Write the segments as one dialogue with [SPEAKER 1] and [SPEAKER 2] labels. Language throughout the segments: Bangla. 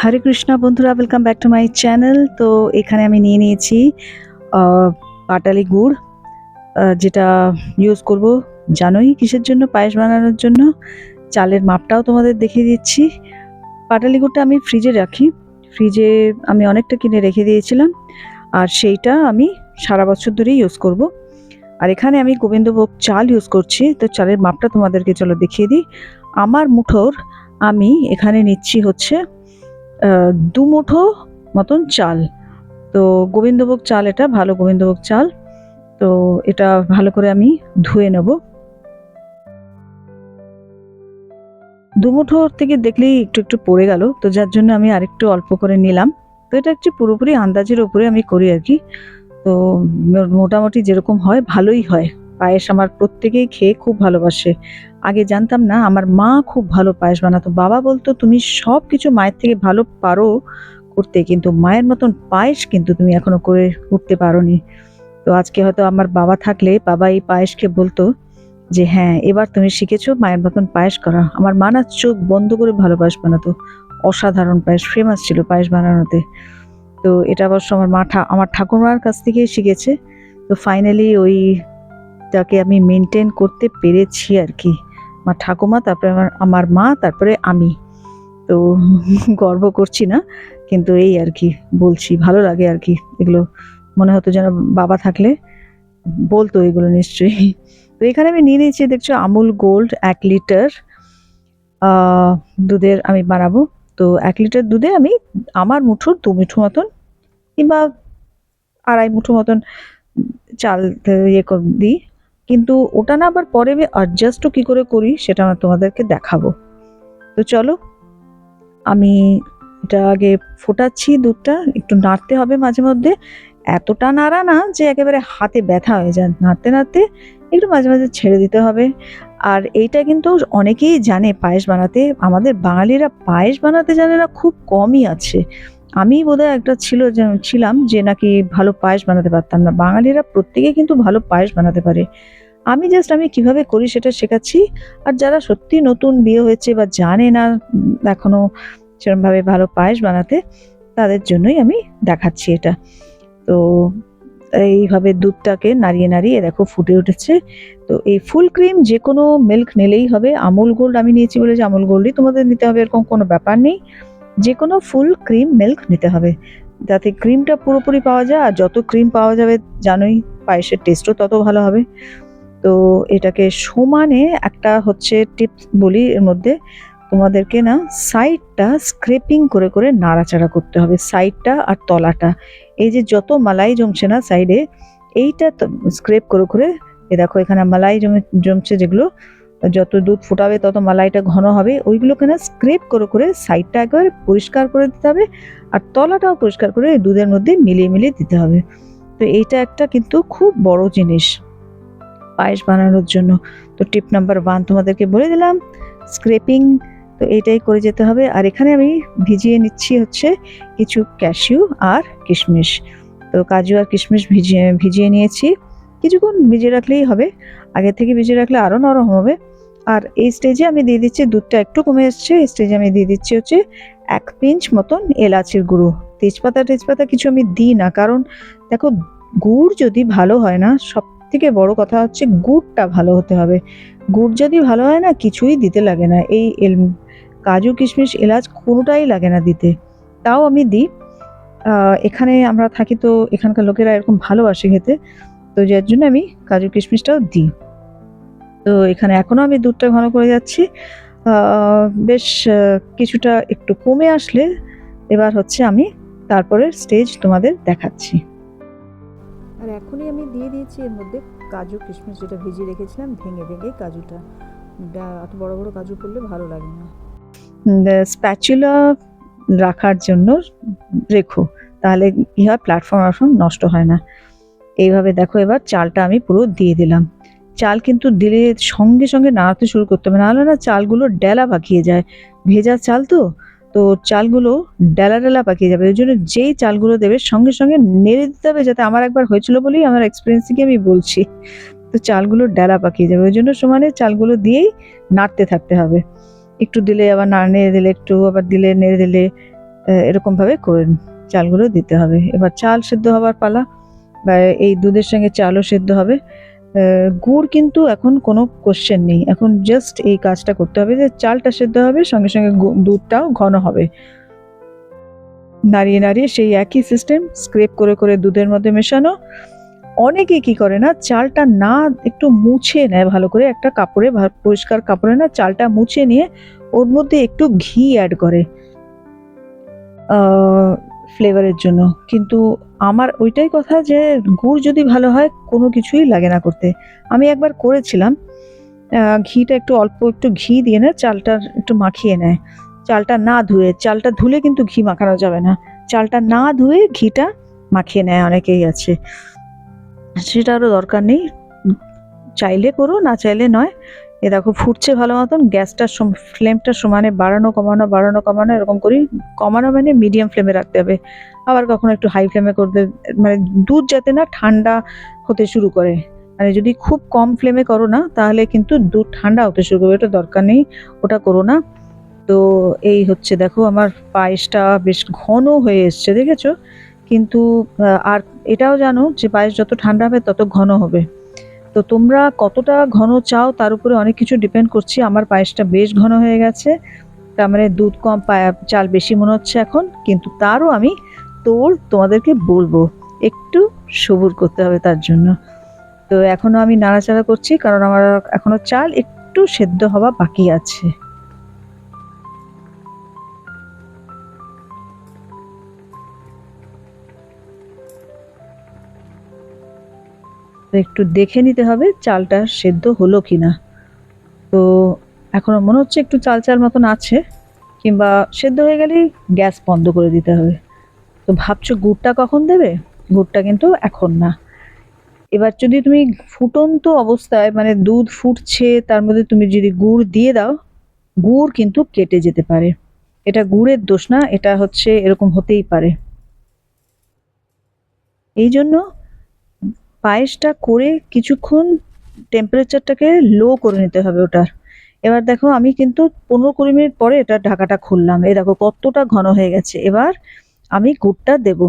[SPEAKER 1] হরে কৃষ্ণা বন্ধুরা, welcome back to my channel. তো এখানে আমি নিয়ে নিয়েছি পাটালি গুড়, যেটা ইউজ করব জানোই কিসের জন্য, পায়েস বানানোর জন্য। চালের মাপটাও তোমাদের দেখিয়ে দিচ্ছি। পাটালি গুড়টা আমি ফ্রিজে রাখি, ফ্রিজে আমি অনেকটা কিনে রেখে দিয়েছিলাম, আর সেইটা আমি সারা বছর ধরেই ইউজ করব। আর এখানে আমি গোবিন্দভোগ চাল ইউজ করছি। তো চালের মাপটা তোমাদেরকে চলো দেখিয়ে দিই। আমার মুঠোর আমি এখানে নিচ্ছি হচ্ছে 2 মুঠো মতন চাল। তো গোবিন্দভোগ চাল, এটা ভালো গোবিন্দভোগ চাল। তো এটা ভালো করে আমি ধুয়ে নেব। 2 মুঠো থেকে দেখলেই একটু একটু পড়ে গেল, তো যার জন্য আমি আরেকটু অল্প করে নিলাম। তো এটা একটু পুরোপুরি আন্দাজের উপরে আমি করি আর কি। তো মোটামুটি যেরকম হয় ভালোই হয়। পায়েস আমার প্রত্যেকেই খেয়ে খুব ভালোবাসে। আগে জানতাম না, আমার মা খুব ভালো পায়েস বানাতো। বাবা বলতো তুমি সব কিছু মায়ের থেকে ভালো পারো করতে, কিন্তু মায়ের মতন পায়েস কিন্তু তুমি এখনো করে উঠতে পারোনি। তো আজকে হয়তো আমার বাবা থাকলে বাবা এই পায়েসকে বলতো যে হ্যাঁ, এবার তুমি শিখেছো মায়ের মতন পায়েস করা। আমার মা না চোখ বন্ধ করে ভালো পায়েস বানাতো। অসাধারণ পায়েস, ফেমাস ছিল পায়েস বানানোতে। তো এটা অবশ্য আমার ঠাকুমার কাছ থেকেই শিখেছে। তো ফাইনালি ওইটাকে আমি মেনটেন করতে পেরেছি আর কি। আমার ঠাকুমা, তারপরে আমার মা, তারপরে আমি। তো গর্ব করছি না, কিন্তু এই আর কি বলছি, ভালো লাগে আর কি এগুলো। মনে হতো যেন বাবা থাকলে বলতো এগুলো নিশ্চয়ই। তো এখানে আমি নিয়ে নিয়েছি, দেখছো, আমুল গোল্ড 1 লিটার দুধের আমি বানাবো। তো 1 লিটার দুধে আমি আমার মুঠোর 2 মুঠো মতন কিংবা 2.5 মুঠো মতন চাল দিই। কিন্তু ওটা না আবার পরে আমি অ্যাডজাস্টও কি করে করি সেটা আমি তোমাদেরকে দেখাবো। তো চলো, আমি এটা আগে ফোটাচ্ছি। দুধটা একটু নাড়তে হবে মাঝে মধ্যে, এতটা নাড়া না যে একেবারে হাতে ব্যথা হয়ে যায়। নাড়তে নাড়তে একটু মাঝে মাঝে ছেড়ে দিতে হবে। আর এইটা কিন্তু অনেকেই জানে পায়েস বানাতে, আমাদের বাঙালিরা পায়েস বানাতে জানে না খুব কমই আছে। আমি বোধহয় একটা ছিলাম যে নাকি ভালো পায়েস বানাতে পারতাম না। বাঙালিরা প্রত্যেকে কিন্তু ভালো পায়েস বানাতে পারে। আমি কিভাবে করি সেটা শেখাচ্ছি। আর যারা সত্যি নতুন বিয়ে হয়েছে বা জানে না এখনো সেরকমভাবে ভালো পায়েস বানাতে, তাদের জন্যই আমি দেখাচ্ছি এটা। তো এইভাবে দুধটাকে নাড়িয়ে নাড়িয়ে দেখো ফুটে উঠেছে। তো এই ফুল ক্রিম যে কোনো মিল্ক নিলেই হবে। আমুল গোল্ড আমি নিয়েছি বলে যে আমুল গোল্ডই তোমাদের নিতে হবে এরকম কোনো ব্যাপার নেই। যে কোনো ফুল ক্রিম মিল্ক নিতে হবে, যাতে ক্রিমটা পুরোপুরি পাওয়া যায়। আর যত ক্রিম পাওয়া যাবে জানোই পায়েসের টেস্টও তত ভালো হবে। তো এটাকে সমানে একটা হচ্ছে টিপস বলি এর মধ্যে, তোমাদেরকে না সাইডটা স্ক্রেপিং করে করে নাড়াচাড়া করতে হবে, সাইডটা আর তলাটা। এই যে যত মালাই জমছে না সাইডে, এইটা স্ক্রেপ করে করে, এ দেখো এখানে মালাই জমছে যেগুলো, যত দুধ ফোটাবে তত মালাইটা ঘন হবে। ওইগুলোকে না স্ক্রেপ করে করে সাইডটা একবার পরিষ্কার করে দিতে হবে, আর তলাটাও পরিষ্কার করে দুধের মধ্যে মিলিয়ে মিলিয়ে দিতে হবে। তো এইটা একটা কিন্তু খুব বড় জিনিস পায়েস বানানোর জন্য। তো টিপ নাম্বার 1 তোমাদেরকে বলে দিলাম, স্ক্রেপিং। তো এইটাই করে যেতে হবে। আর এখানে আমি ভিজিয়ে নিচ্ছি হচ্ছে কিছু ক্যাশিউ আর কিশমিশ। তো কাজু আর কিশমিশ ভিজিয়ে ভিজিয়ে নিয়েছি। কিছুক্ষণ ভিজিয়ে রাখলেই হবে, আগে থেকে ভিজিয়ে রাখলে আরও নরম হবে। আর এই স্টেজে আমি দিয়ে দিচ্ছি, দুধটা একটু কমে এসছে, এই স্টেজে আমি দিয়ে দিচ্ছি হচ্ছে 1 পিঞ্চ মতন এলাচির গুঁড়ো। তেজপাতা কিছু আমি দিই না, কারণ দেখো গুড় যদি ভালো হয় না, সব থেকে বড় কথা হচ্ছে গুড়টা ভালো হতে হবে। গুড় যদি ভালো হয় না, কিছুই দিতে লাগে না। এই কাজু কিশমিশ এলাচ কোনোটাই লাগে না দিতে, তাও আমি দিই। এখানে আমরা থাকি তো এখানকার লোকেরা এরকম ভালোবাসে খেতে, তো যার জন্য আমি কাজু কিশমিশটাও দিই। তো এখানে এখনো আমি দুধটা ঘন করে যাচ্ছি। বেশ কিছুটা একটু কমে আসলে এবার হচ্ছে আমি তারপরে স্টেজ তোমাদের দেখাচ্ছি। আর এখনই আমি দিয়ে দিয়েছি এর মধ্যে কাজু কিশমিশ, যেটা ভিজিয়ে রেখেছিলাম ভেঙে ভেঙে। কাজুটা এত বড় বড় কাজু করলে ভালো লাগে না। স্প্যাচুলা রাখার জন্য রেখো, তাহলে কি হয়, প্ল্যাটফর্ম নষ্ট হয় না। এইভাবে দেখো এবার চালটা আমি পুরো দিয়ে দিলাম। চাল কিন্তু দিলে সঙ্গে সঙ্গে নাড়াতে শুরু করতে হবে, নাহলে না চালগুলো ডেলা পাকিয়ে যায়। ভেজা চাল তো, তো চালগুলো ডেলা ডেলা পাকিয়ে যাবে। ওই জন্য যেই চালগুলো দেবে সঙ্গে সঙ্গে নেড়ে দিতে হবে, যাতে আমার একবার হয়েছিল বলেই আমার এক্সপিরিয়েন্স থেকে আমি বলছি। তো চালগুলো ডেলা পাকিয়ে যাবে, ওই জন্য সমানে চালগুলো দিয়েই নাড়তে থাকতে হবে। একটু দিলে আবার নেড়ে দিলে, একটু আবার দিলে নেড়ে দিলে, এরকমভাবে করে চালগুলো দিতে হবে। এবার চাল সেদ্ধ হবার পালা, বা এই দুধের সঙ্গে চালও সেদ্ধ হবে। গুড় কিন্তু এখন কোনো কোশ্চেন নেই, এখন জাস্ট এই কাজটা করতে হবে যে চালটা সেদ্ধ হবে, সঙ্গে সঙ্গে দুধটাও ঘন হবে। নাড়িয়ে নাড়িয়ে সেই একই সিস্টেম, স্ক্রেপ করে করে দুধের মধ্যে মেশানো। অনেকে কি করে না, চালটা না একটু মুছে নেয় ভালো করে, একটা কাপড়ে পরিষ্কার কাপড়ে না চালটা মুছে নিয়ে ওর মধ্যে একটু ঘি অ্যাড করে ফ্লেভারের জন্য। কিন্তু আমার ওইটাই কথা যে গুড় যদি ভালো হয় কোনো কিছুই লাগে না করতে। আমি একবার করেছিলাম, ঘিটা একটু অল্প একটু ঘি দিয়ে না চালটা একটু মাখিয়ে নেয়, চালটা না ধুয়ে। চালটা ধুলে কিন্তু ঘি মাখানো যাবে না, চালটা না ধুয়ে ঘিটা মাখিয়ে নেয় অনেকেই আছে, সেটারও দরকার নেই। চাইলে করো, না চাইলে নয়। এ দেখো ফুটছে ভালো মতন, গ্যাসটার ফ্লেমটা সমানে বাড়ানো কমানো বাড়ানো কমানো এরকম করি। কমানো মানে মিডিয়াম ফ্লেমে রাখতে হবে, আবার কখনো একটু হাই ফ্লেমে করতে, মানে দুধ যাতে না ঠান্ডা হতে শুরু করে। মানে যদি খুব কম ফ্লেমে করো না তাহলে কিন্তু দুধ ঠান্ডা হতে শুরু করবে, ওটা দরকার নেই, ওটা করো না। তো এই হচ্ছে দেখো আমার পায়েসটা বেশ ঘন হয়ে এসছে, দেখেছো? কিন্তু আর এটাও জানো যে পায়েস যত ঠান্ডা হবে তত ঘন হবে। তো তোমরা কতটা ঘন চাও তার উপরে অনেক কিছু ডিপেন্ড করছে। আমার পায়েসটা বেশ ঘন হয়ে গেছে, তার মানে দুধ কম চাল বেশি মনে হচ্ছে এখন, কিন্তু তারও আমি তোমাদেরকে বলবো একটু সবুর করতে হবে তার জন্য। তো এখনো আমি নাড়াচাড়া করছি কারণ আমার এখনো চাল একটু সেদ্ধ হওয়া বাকি আছে। তো একটু দেখে নিতে হবে চালটা সেদ্ধ হলো কিনা। তো এখনো মনে হচ্ছে একটু চাল চাল মতন আছে, কিংবা সেদ্ধ হয়ে গেলেই গ্যাস বন্ধ করে দিতে হবে। তো ভাবছো গুড়টা কখন দেবে? গুড়টা কিন্তু এখন না। এবার যদি তুমি ফুটন্ত অবস্থায়, মানে দুধ ফুটছে তার মধ্যে তুমি যদি গুড় দিয়ে দাও, গুড় কিন্তু কেটে যেতে পারে। এটা গুড়ের দোষ না, এটা হচ্ছে এরকম হতেই পারে। এই জন্য পায়েসটা করে কিছুক্ষণ টেম্পারেচারটাকে লো করে নিতে হবে ওটার। এবার দেখো আমি কিন্তু 15-20 মিনিট পরে এটা ঢাকাটা খুললাম, এই দেখো কতটা ঘন হয়ে গেছে। এবার আমি গুড়টা দেব।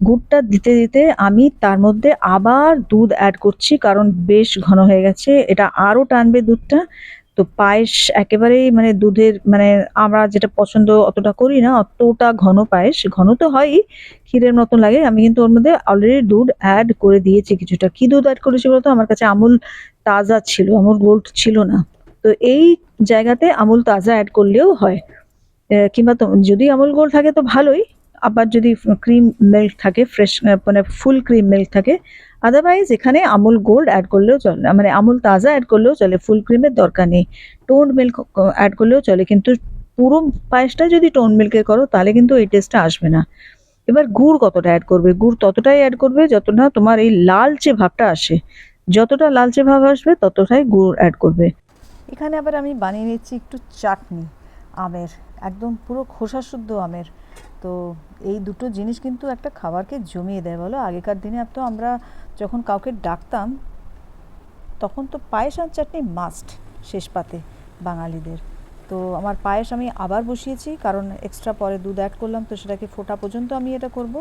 [SPEAKER 1] গুড়টা দিতে দিতে আমি তার মধ্যে আবার দুধ অ্যাড করছি, কারণ বেশ ঘন হয়ে গেছে, এটা আরও টানবে দুধটা। তো পায়েস একেবারেই মানে দুধের, মানে আমরা যেটা পছন্দ অতটা করি না, অতটা ঘন পায়েস, ঘন তো হয়ই, ক্ষীরের মতন লাগে। আমি কিন্তু ওর মধ্যে অলরেডি দুধ অ্যাড করে দিয়েছি কিছুটা। কি দুধ অ্যাড করেছি বলতো, আমার কাছে আমুল তাজা ছিল, আমুল গোল্ড ছিল না। তো এই জায়গাতে আমুল তাজা অ্যাড করলেও হয়, কিংবা যদি আমুল গোল্ড থাকে তো ভালোই, আবার যদি ক্রিম মিল্ক থাকে ফ্রেশ, মানে ফুল ক্রিম মিল্ক থাকে, আদারওয়াইজ এখানে আমুল গোল্ড অ্যাড করলেও চলে, মানে আমুল তাজা অ্যাড করলেও চলে, ফুল ক্রিমের দরকার নেই। টোন্ড মিল্ক অ্যাড করলেও চলে, কিন্তু পুরো পায়েসটা যদি টোন্ড মিল্কের করো তাহলে কিন্তু এই টেস্টটা আসবে না। এবার গুড় কতটা অ্যাড করবে? গুড় ততটাই অ্যাড করবে যতটা তোমার এই লালচে ভাবটা আসে, যতটা লালচে ভাব আসবে ততটাই গুড় অ্যাড করবে। এখানে আবার আমি বানিয়ে নিচ্ছি একটু চাটনি আমের, একদম পুরো খোসা শুদ্ধ আমের। তো এই দুটো জিনিস কিন্তু একটা খাবারকে জমিয়ে দেয়, বলো? আগেকার দিনে তো আমরা যখন কাউকে ডাকতাম তখন তো পায়েস আর চাটনি মাস্ট শেষ পাতে বাঙালিদের। তো আমার পায়েস আমি আবার বসিয়েছি, কারণ এক্সট্রা পরে দুধ অ্যাড করলাম, তো সেটাকে ফোটা পর্যন্ত আমি এটা করব।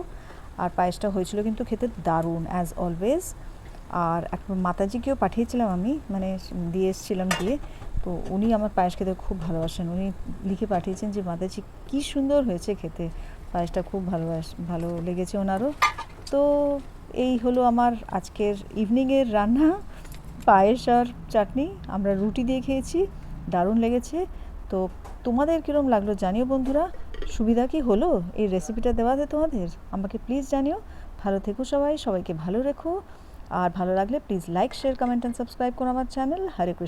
[SPEAKER 1] আর পায়েসটা হয়েছিল কিন্তু খেতে দারুণ অ্যাজ অলওয়েজ। আর এখন মাতাজিকেও পাঠিয়েছিলাম আমি, মানে দিয়ে এসেছিলাম দিয়ে, তো উনি আমার পায়েস খেতে খুব ভালোবাসেন। উনি লিখে পাঠিয়েছেন যে মাতাজি কী সুন্দর হয়েছে খেতে, পায়েসটা খুব ভালো লেগেছে ওনারও। তো এই হলো আমার আজকের ইভিনিংয়ের রান্না, পায়েস আর চাটনি। আমরা রুটি দিয়ে খেয়েছি, দারুণ লেগেছে। তো তোমাদের কীরকম লাগলো জানিও বন্ধুরা, সুবিধা কি হলো এই রেসিপিটা দেওয়াতে তোমাদের? আমাকে প্লিজ জানিও। ভালো থেকো সবাই, সবাইকে ভালো রেখো। আর ভালো লাগলে please like share comment and subscribe করো আমার চ্যানেল। হরে কৃষ্ণ।